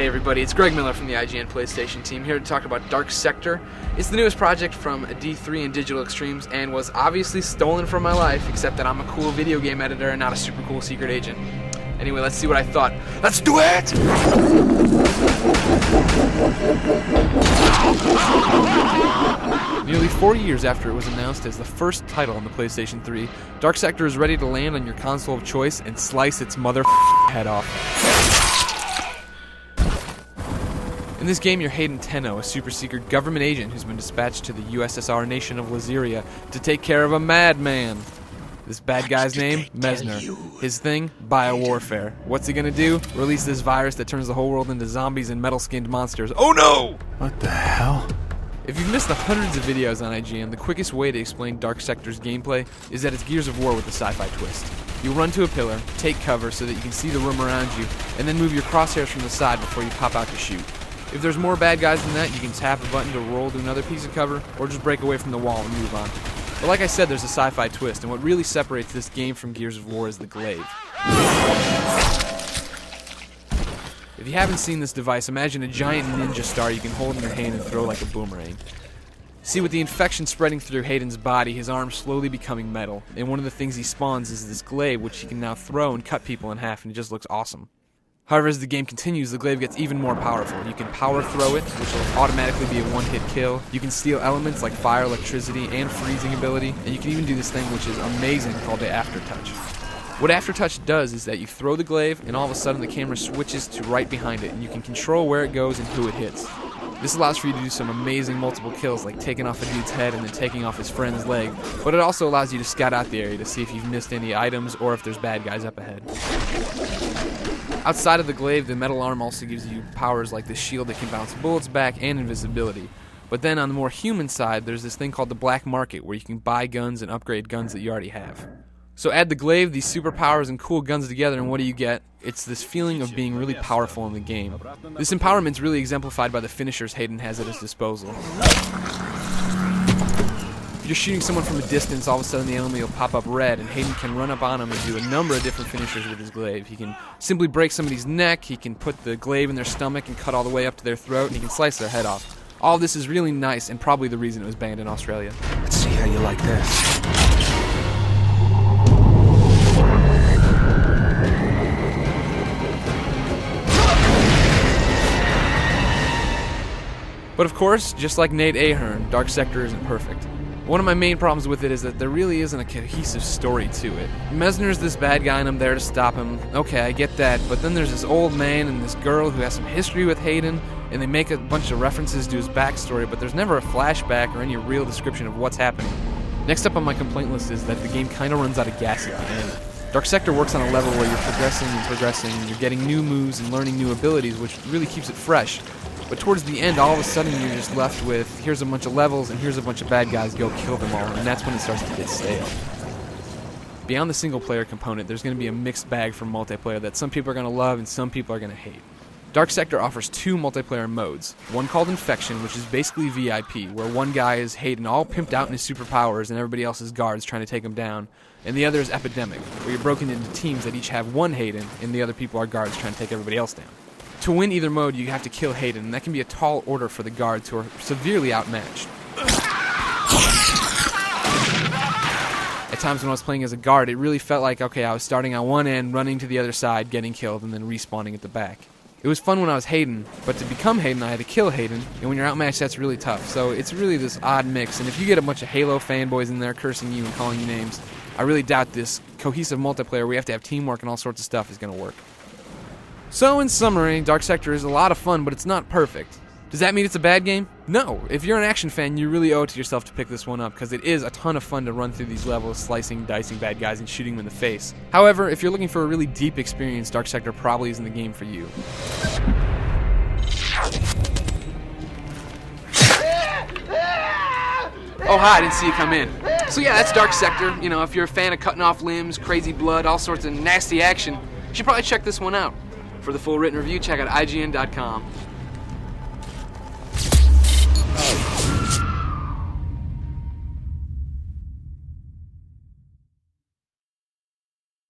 everybody, it's Greg Miller from the IGN PlayStation team here to talk about Dark Sector. It's the newest project from D3 and Digital Extremes and was obviously stolen from my life, except that I'm a cool video game editor and not a super cool secret agent. Anyway, let's see what I thought. Let's do it! Nearly 4 years after it was announced as the first title on the PlayStation 3, Dark Sector is ready to land on your console of choice and slice its head off. In this game, you're Hayden Tenno, a super-secret government agent who's been dispatched to the USSR nation of Lazeria to take care of a madman. This bad guy's name? Messner. His thing? Biowarfare. What's he gonna do? Release this virus that turns the whole world into zombies and metal-skinned monsters. Oh no! What the hell? If you've missed the hundreds of videos on IGN, the quickest way to explain Dark Sector's gameplay is that it's Gears of War with a sci-fi twist. You run to a pillar, take cover so that you can see the room around you, and then move your crosshairs from the side before you pop out to shoot. If there's more bad guys than that, you can tap a button to roll to another piece of cover, or just break away from the wall and move on. But like I said, there's a sci-fi twist, and what really separates this game from Gears of War is the glaive. If you haven't seen this device, imagine a giant ninja star you can hold in your hand and throw like a boomerang. See, with the infection spreading through Hayden's body, his arm's slowly becoming metal, and one of the things he spawns is this glaive, which he can now throw and cut people in half, and it just looks awesome. However, as the game continues, the glaive gets even more powerful. You can power throw it, which will automatically be a one-hit kill. You can steal elements like fire, electricity, and freezing ability, and you can even do this thing which is amazing called the Aftertouch. What Aftertouch does is that you throw the glaive, and all of a sudden the camera switches to right behind it, and you can control where it goes and who it hits. This allows for you to do some amazing multiple kills, like taking off a dude's head and then taking off his friend's leg, but it also allows you to scout out the area to see if you've missed any items or if there's bad guys up ahead. Outside of the glaive, the metal arm also gives you powers like the shield that can bounce bullets back and invisibility. But then on the more human side, there's this thing called the black market, where you can buy guns and upgrade guns that you already have. So add the glaive, these superpowers, and cool guns together, and what do you get? It's this feeling of being really powerful in the game. This empowerment's really exemplified by the finishers Hayden has at his disposal. If you're shooting someone from a distance, all of a sudden the enemy will pop up red, and Hayden can run up on him and do a number of different finishers with his glaive. He can simply break somebody's neck, he can put the glaive in their stomach and cut all the way up to their throat, and he can slice their head off. All of this is really nice, and probably the reason it was banned in Australia. Let's see how you like this. But of course, just like Nate Ahern, Dark Sector isn't perfect. One of my main problems with it is that there really isn't a cohesive story to it. Messner's this bad guy and I'm there to stop him. Okay, I get that, but then there's this old man and this girl who has some history with Hayden, and they make a bunch of references to his backstory, but there's never a flashback or any real description of what's happening. Next up on my complaint list is that the game kinda runs out of gas at the end. Dark Sector works on a level where you're progressing and you're getting new moves and learning new abilities, which really keeps it fresh. But towards the end, all of a sudden you're just left with, here's a bunch of levels and here's a bunch of bad guys, go kill them all, and that's when it starts to get stale. Beyond the single player component, there's going to be a mixed bag for multiplayer that some people are going to love and some people are going to hate. Dark Sector offers two multiplayer modes, one called Infection, which is basically VIP, where one guy is Hayden all pimped out in his superpowers and everybody else is guards trying to take him down, and the other is Epidemic, where you're broken into teams that each have one Hayden and the other people are guards trying to take everybody else down. To win either mode, you have to kill Hayden, and that can be a tall order for the guards who are severely outmatched. At times when I was playing as a guard, it really felt like, okay, I was starting on one end, running to the other side, getting killed, and then respawning at the back. It was fun when I was Hayden, but to become Hayden, I had to kill Hayden, and when you're outmatched, that's really tough. So it's really this odd mix, and if you get a bunch of Halo fanboys in there cursing you and calling you names, I really doubt this cohesive multiplayer where you have to have teamwork and all sorts of stuff is going to work. So, in summary, Dark Sector is a lot of fun, but it's not perfect. Does that mean it's a bad game? No. If you're an action fan, you really owe it to yourself to pick this one up, because it is a ton of fun to run through these levels, slicing, dicing bad guys, and shooting them in the face. However, if you're looking for a really deep experience, Dark Sector probably isn't the game for you. Oh, hi, I didn't see you come in. So yeah, that's Dark Sector. You know, if you're a fan of cutting off limbs, crazy blood, all sorts of nasty action, you should probably check this one out. For the full written review, check out IGN.com.